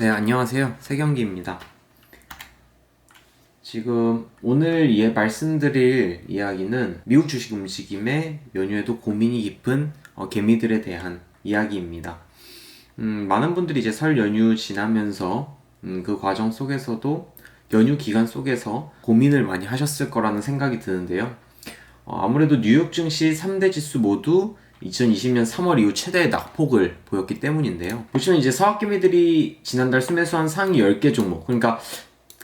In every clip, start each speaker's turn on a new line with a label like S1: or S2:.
S1: 네, 안녕하세요. 세경기입니다. 지금 오늘 말씀드릴 이야기는 미국 주식 움직임에 연휴에도 고민이 깊은 개미들에 대한 이야기입니다. 많은 분들이 이제 설 연휴 지나면서 그 과정 속에서도 연휴 기간 속에서 고민을 많이 하셨을 거라는 생각이 드는데요. 아무래도 뉴욕 증시 3대 지수 모두 2020년 3월 이후 최대의 낙폭을 보였기 때문인데요. 보시면 이제 서학개미들이 지난달 순매수한 상위 10개 종목, 그러니까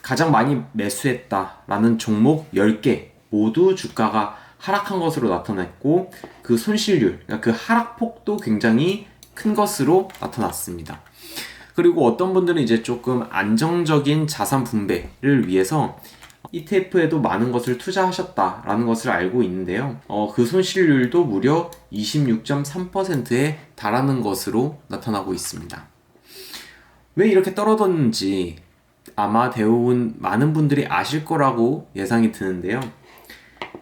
S1: 가장 많이 매수했다라는 종목 10개 모두 주가가 하락한 것으로 나타났고, 그 손실률, 그러니까 그 하락폭도 굉장히 큰 것으로 나타났습니다. 그리고 어떤 분들은 이제 조금 안정적인 자산 분배를 위해서 ETF에도 많은 것을 투자하셨다라는 것을 알고 있는데요. 그 손실률도 무려 26.3%에 달하는 것으로 나타나고 있습니다. 왜 이렇게 떨어졌는지 아마 대부분 많은 분들이 아실 거라고 예상이 드는데요.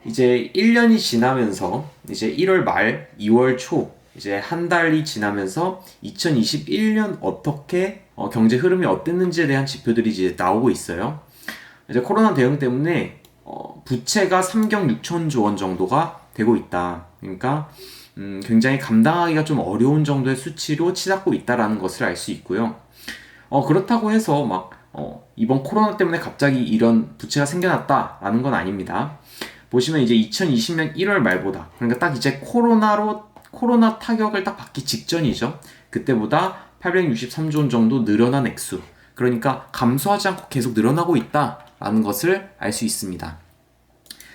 S1: 이제 1년이 지나면서 이제 1월 말, 2월 초 이제 한 달이 지나면서 2021년 어떻게 경제 흐름이 어땠는지에 대한 지표들이 이제 나오고 있어요. 이제 코로나 대응 때문에 부채가 3경 6천조 원 정도가 되고 있다. 그러니까 굉장히 감당하기가 좀 어려운 정도의 수치로 치닫고 있다라는 것을 알 수 있고요. 그렇다고 해서 이번 코로나 때문에 갑자기 이런 부채가 생겨났다라는 건 아닙니다. 보시면 이제 2020년 1월 말보다, 그러니까 딱 이제 코로나 타격을 딱 받기 직전이죠. 그때보다 863조 원 정도 늘어난 액수. 그러니까 감소하지 않고 계속 늘어나고 있다라는 것을 알 수 있습니다.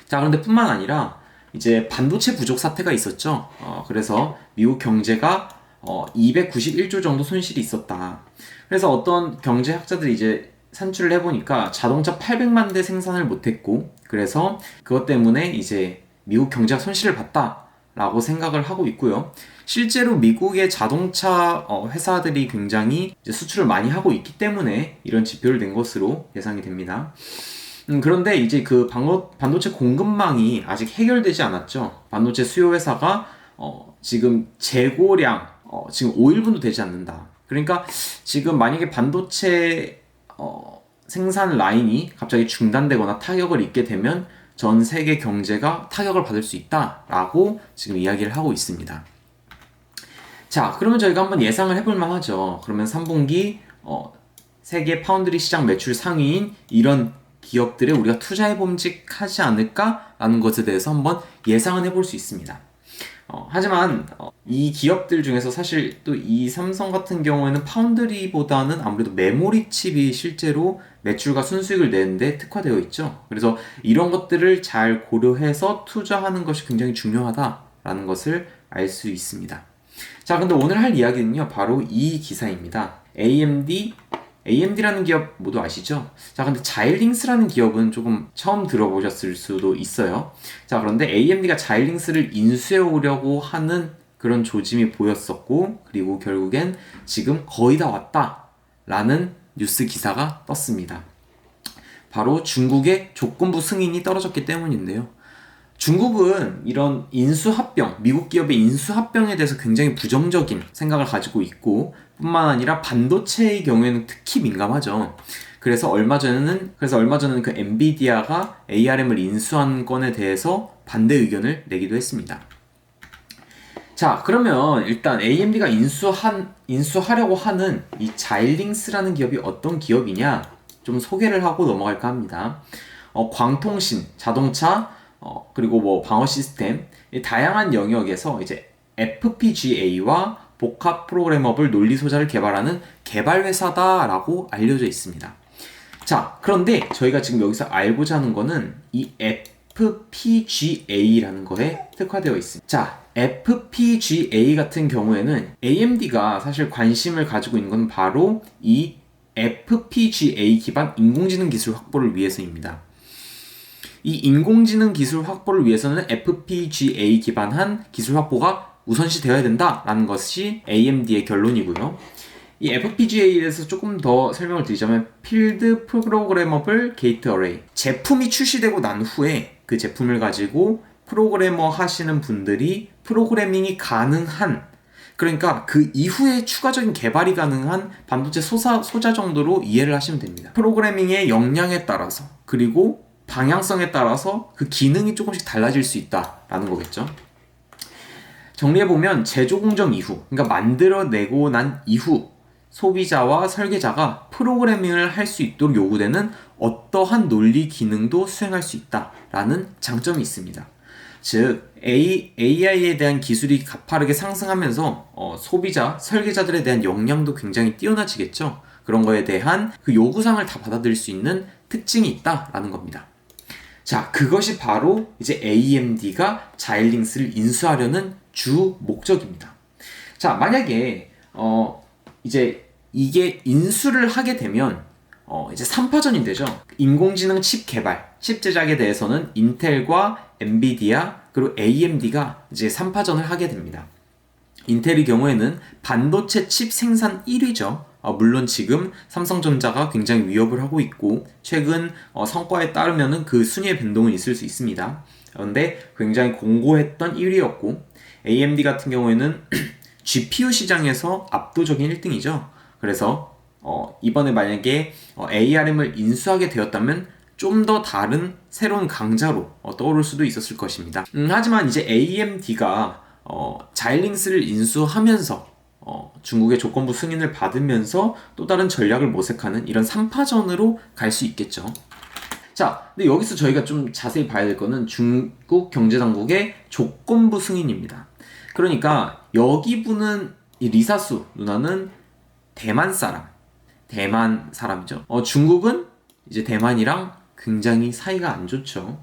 S1: 자, 그런데 뿐만 아니라 이제 반도체 부족 사태가 있었죠. 그래서 미국 경제가 291조 정도 손실이 있었다. 그래서 어떤 경제학자들이 이제 산출을 해보니까 자동차 800만 대 생산을 못했고, 그래서 그것 때문에 이제 미국 경제가 손실을 봤다라고 생각을 하고 있고요. 실제로 미국의 자동차 회사들이 굉장히 이제 수출을 많이 하고 있기 때문에 이런 지표를 낸 것으로 예상이 됩니다. 그런데 이제 그 반도체 공급망이 아직 해결되지 않았죠. 반도체 수요 회사가 지금 재고량 지금 5일분도 되지 않는다. 그러니까 지금 만약에 반도체 생산 라인이 갑자기 중단되거나 타격을 입게 되면 전 세계 경제가 타격을 받을 수 있다라고 지금 이야기를 하고 있습니다. 자, 그러면 저희가 한번 예상을 해볼만 하죠. 그러면 3분기 세계 파운드리 시장 매출 상위인 이런 기업들에 우리가 투자해 봄직하지 않을까라는 것에 대해서 한번 예상은 해볼 수 있습니다. 하지만 이 기업들 중에서 사실 또 이 삼성 같은 경우에는 파운드리보다는 아무래도 메모리 칩이 실제로 매출과 순수익을 내는데 특화되어 있죠. 그래서 이런 것들을 잘 고려해서 투자하는 것이 굉장히 중요하다라는 것을 알 수 있습니다. 자, 근데 오늘 할 이야기는요, 바로 이 기사입니다. AMD라는 기업 모두 아시죠? 자, 근데 자일링스라는 기업은 조금 처음 들어보셨을 수도 있어요. 자, 그런데 AMD가 자일링스를 인수해 오려고 하는 그런 조짐이 보였었고, 그리고 결국엔 지금 거의 다 왔다라는 뉴스 기사가 떴습니다. 바로 중국의 조건부 승인이 떨어졌기 때문인데요. 중국은 이런 인수합병, 미국 기업의 인수합병에 대해서 굉장히 부정적인 생각을 가지고 있고, 뿐만 아니라 반도체의 경우에는 특히 민감하죠. 그래서 얼마 전에는 그 엔비디아가 ARM을 인수한 건에 대해서 반대 의견을 내기도 했습니다. 자, 그러면 일단 AMD가 인수하려고 하는 이 자일링스라는 기업이 어떤 기업이냐 좀 소개를 하고 넘어갈까 합니다. 광통신, 자동차, 그리고 뭐 방어 시스템, 다양한 영역에서 이제 FPGA와 복합 프로그래머블 논리 소자를 개발하는 개발 회사다라고 알려져 있습니다. 자, 그런데 저희가 지금 여기서 알고자 하는 거는 이 FPGA라는 거에 특화되어 있습니다. 자, FPGA 같은 경우에는 AMD가 사실 관심을 가지고 있는 건 바로 이 FPGA 기반 인공지능 기술 확보를 위해서입니다. 이 인공지능 기술 확보를 위해서는 FPGA 기반한 기술 확보가 우선시 되어야 된다라는 것이 AMD의 결론이고요. 이 FPGA에 대해서 조금 더 설명을 드리자면 필드 프로그래머블 게이트 어레이, 제품이 출시되고 난 후에 그 제품을 가지고 프로그래머 하시는 분들이 프로그래밍이 가능한, 그러니까 그 이후에 추가적인 개발이 가능한 반도체 소자 정도로 이해를 하시면 됩니다. 프로그래밍의 역량에 따라서 그리고 방향성에 따라서 그 기능이 조금씩 달라질 수 있다라는 거겠죠. 정리해보면 제조 공정 이후, 그러니까 만들어내고 난 이후 소비자와 설계자가 프로그래밍을 할 수 있도록 요구되는 어떠한 논리 기능도 수행할 수 있다라는 장점이 있습니다. 즉 AI에 대한 기술이 가파르게 상승하면서 소비자, 설계자들에 대한 역량도 굉장히 뛰어나지겠죠. 그런 거에 대한 그 요구사항을 다 받아들일 수 있는 특징이 있다라는 겁니다. 자, 그것이 바로 이제 AMD가 자일링스를 인수하려는 주 목적입니다. 자, 만약에 이제 이게 인수를 하게 되면 이제 3파전이 되죠. 인공지능 칩 개발, 칩 제작에 대해서는 인텔과 엔비디아 그리고 AMD가 이제 3파전을 하게 됩니다. 인텔의 경우에는 반도체 칩 생산 1위죠. 물론 지금 삼성전자가 굉장히 위협을 하고 있고 최근 성과에 따르면 그 순위의 변동은 있을 수 있습니다. 그런데 굉장히 공고했던 1위였고 AMD 같은 경우에는 GPU 시장에서 압도적인 1등이죠. 그래서 이번에 만약에 ARM을 인수하게 되었다면 좀 더 다른 새로운 강자로 떠오를 수도 있었을 것입니다. 하지만 이제 AMD가 자일링스를 인수하면서 중국의 조건부 승인을 받으면서 또 다른 전략을 모색하는 이런 3파전으로 갈 수 있겠죠. 자, 근데 여기서 저희가 좀 자세히 봐야 될 거는 중국 경제당국의 조건부 승인입니다. 그러니까 여기 분은 이 리사수 누나는 대만 사람이죠. 중국은 이제 대만이랑 굉장히 사이가 안 좋죠.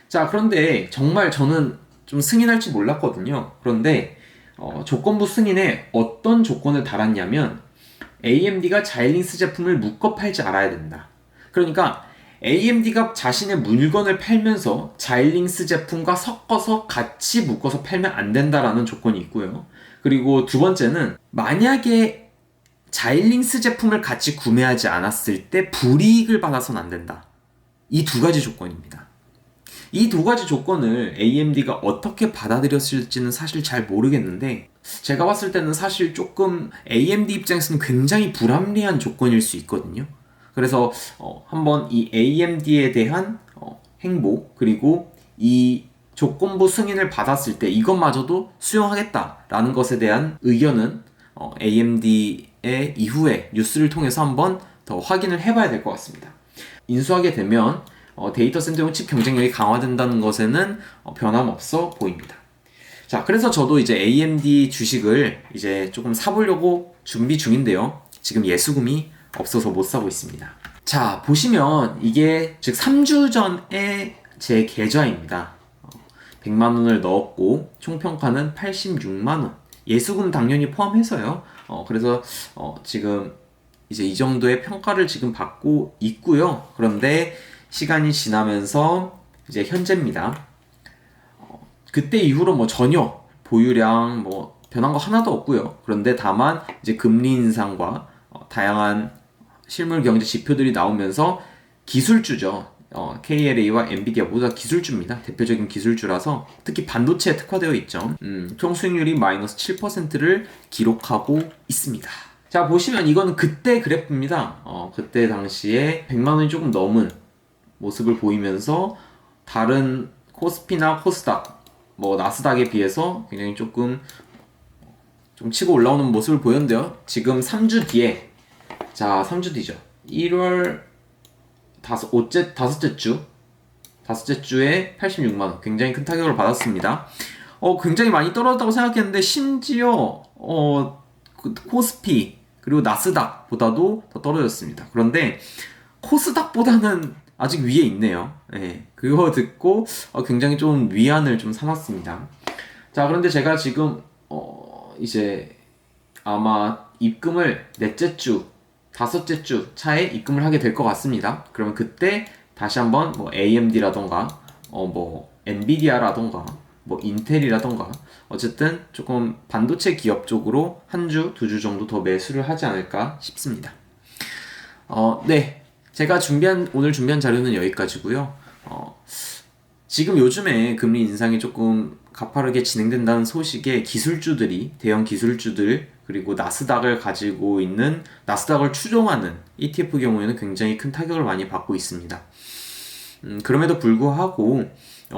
S1: 자, 그런데 정말 저는 좀 승인할 줄 몰랐거든요. 그런데 조건부 승인에 어떤 조건을 달았냐면 AMD가 자일링스 제품을 묶어 팔지 않아야 된다. 그러니까 AMD가 자신의 물건을 팔면서 자일링스 제품과 섞어서 같이 묶어서 팔면 안 된다라는 조건이 있고요. 그리고 두 번째는 만약에 자일링스 제품을 같이 구매하지 않았을 때 불이익을 받아서는 안 된다. 이 두 가지 조건입니다. 이 두 가지 조건을 AMD가 어떻게 받아들였을지는 사실 잘 모르겠는데 제가 봤을 때는 사실 조금 AMD 입장에서는 굉장히 불합리한 조건일 수 있거든요. 그래서 한번 이 AMD에 대한 행보 그리고 이 조건부 승인을 받았을 때 이것마저도 수용하겠다라는 것에 대한 의견은 AMD의 이후에 뉴스를 통해서 한번 더 확인을 해봐야 될 것 같습니다. 인수하게 되면 데이터 센터용 칩 경쟁력이 강화된다는 것에는 변함없어 보입니다. 자, 그래서 저도 이제 AMD 주식을 이제 조금 사보려고 준비 중인데요. 지금 예수금이 없어서 못 사고 있습니다. 자, 보시면 이게 즉 3주 전에 제 계좌입니다. 100만 원을 넣었고 총평가는 86만 원. 예수금 당연히 포함해서요. 그래서 지금 이제 이 정도의 평가를 지금 받고 있고요. 그런데 시간이 지나면서 이제 현재입니다. 그때 이후로 뭐 전혀 보유량 뭐 변한 거 하나도 없고요. 그런데 다만 이제 금리 인상과 다양한 실물 경제 지표들이 나오면서 기술주죠. KLA와 엔비디아 모두 다 기술주입니다. 대표적인 기술주라서 특히 반도체에 특화되어 있죠. 총 수익률이 마이너스 7%를 기록하고 있습니다. 자, 보시면 이거는 그때 그래프입니다. 그때 당시에 100만 원이 조금 넘은 모습을 보이면서 다른 코스피나 코스닥, 뭐 나스닥에 비해서 굉장히 조금 좀 치고 올라오는 모습을 보였는데요. 지금 3주 뒤에, 자 3주 뒤죠. 1월 다섯째 주에 86만 원, 굉장히 큰 타격을 받았습니다. 굉장히 많이 떨어졌다고 생각했는데 심지어 코스피 그리고 나스닥보다도 더 떨어졌습니다. 그런데 코스닥보다는 아직 위에 있네요. 네, 그거 듣고 굉장히 좀 위안을 좀 삼았습니다. 자, 그런데 제가 지금 이제 아마 입금을 넷째 주, 다섯째 주 차에 입금을 하게 될 것 같습니다. 그러면 그때 다시 한번 뭐 AMD라던가 뭐 엔비디아라던가 뭐 인텔이라던가 어쨌든 조금 반도체 기업 쪽으로 한 주, 두 주 정도 더 매수를 하지 않을까 싶습니다. 네, 제가 오늘 준비한 자료는 여기까지고요. 지금 요즘에 금리 인상이 조금 가파르게 진행된다는 소식에 기술주들이, 대형 기술주들, 그리고 나스닥을 가지고 있는, 나스닥을 추종하는 ETF 경우에는 굉장히 큰 타격을 많이 받고 있습니다. 그럼에도 불구하고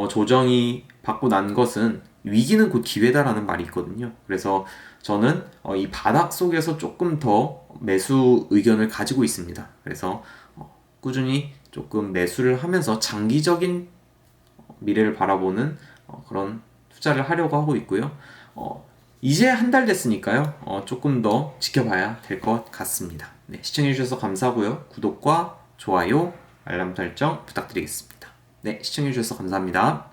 S1: 조정이 받고 난 것은 위기는 곧 기회다라는 말이 있거든요. 그래서 저는 이 바닥 속에서 조금 더 매수 의견을 가지고 있습니다. 그래서 꾸준히 조금 매수를 하면서 장기적인 미래를 바라보는 그런 투자를 하려고 하고 있고요. 이제 한 달 됐으니까요. 조금 더 지켜봐야 될 것 같습니다. 네, 시청해주셔서 감사하고요. 구독과 좋아요, 알람 설정 부탁드리겠습니다. 네, 시청해주셔서 감사합니다.